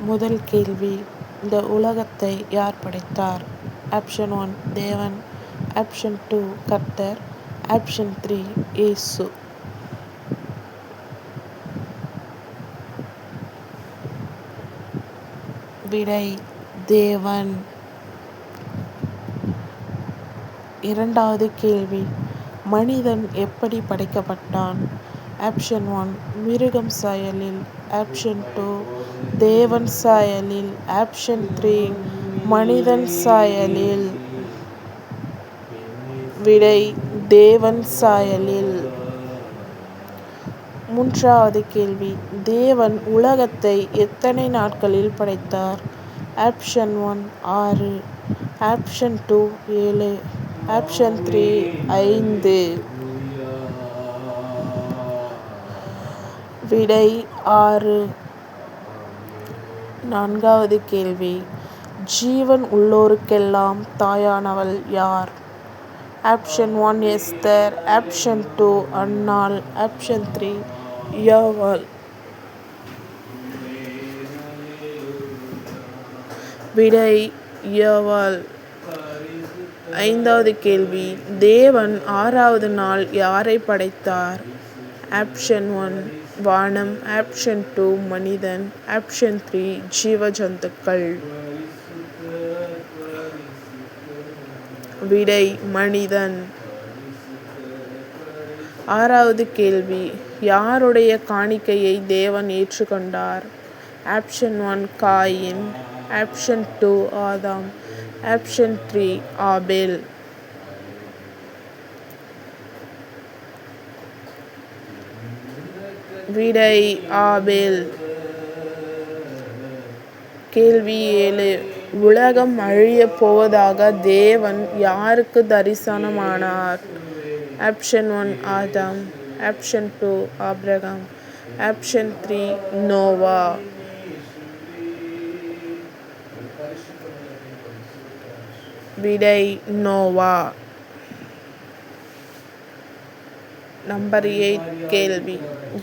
முதல் கேள்வி, இந்த உலகத்தை யார் படைத்தார்? ஆப்ஷன் 1 தேவன், ஆப்ஷன் 2 கர்த்தர், ஆப்ஷன் 3 இயேசு. விடை தேவன். இரண்டாவது கேள்வி, மனிதன் எப்படி படைக்கப்பட்டான்? ஆப்ஷன் 1 மிருகம் சாயலில், ஆப்ஷன் 2 தேவன் சாயலில், ஆப்ஷன் 3 மனிதன் சாயலில். விடை தேவன் சாயலில். மூன்றாவது கேள்வி, தேவன் உலகத்தை எத்தனை நாட்களில் படைத்தார்? Option 1 6, option 2 7, option 3 5. விடை 6. நான்காவது கேள்வி, ஜீவன் உள்ளோருக்கெல்லாம் தாயானவள் யார்? ஆப்ஷன் 1 எஸ்தர், ஆப்ஷன் 2 அன்னாள், ஆப்ஷன் 3 யாவாள். விடை யாவாள். ஐந்தாவது கேள்வி, தேவன் 6வது நாள் யாரை படைத்தார்? ஆப்ஷன் 1 வானம், ஆப்ஷன் 2 மனிதன், ஆப்ஷன் 3 ஜீவ ஜந்துக்கள். விடை மனிதன். 6வது கேள்வி, யாருடைய காணிக்கையை தேவன் ஏற்றுக்கொண்டார்? ஆப்ஷன் 1 காயின், ஆப்ஷன் 2 ஆதாம், ஆப்ஷன் 3 ஆபேல். விடை ஆபேல். கேள்வி 7, உலகம் அழியப் போவதாக தேவன் யாருக்கு தரிசனமானார்? ஆப்ஷன் 1 ஆதாம், ஆப்ஷன் 2 ஆபிரகாம், ஆப்ஷன் 3 நோவா. விடை நோவா. நம்பர் 8 கேள்வி,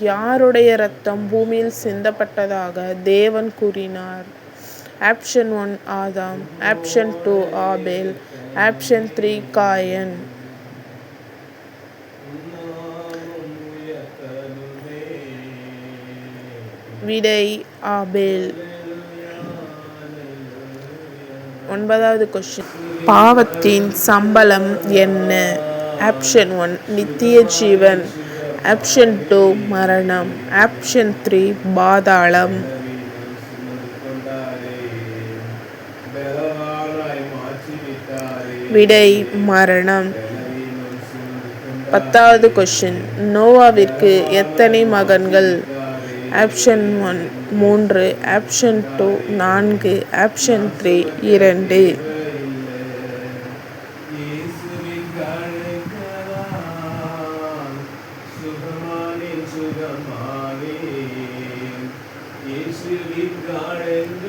யாருடைய இரத்தம் பூமியில் சிந்தப்பட்டதாக தேவன் கூறினார்? ஆப்ஷன் 1 ஆதாம், ஆப்ஷன் 2 ஆபேல், ஆப்ஷன் 3 காயன். விடை ஆபேல். 9வது கொஸ்டின், பாவத்தின் சம்பளம் என்ன? ஆப்ஷன் 1 நித்திய ஜீவன், ஆப்ஷன் 2 மரணம், ஆப்ஷன் 3 பாதாளம். விடை மரணம். 10வது கொஸ்டின், நோவாவிற்கு எத்தனை மகன்கள்? Option 1 3, option 2 4, option 3 2.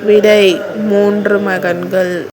விடை 3 மகன்கள்.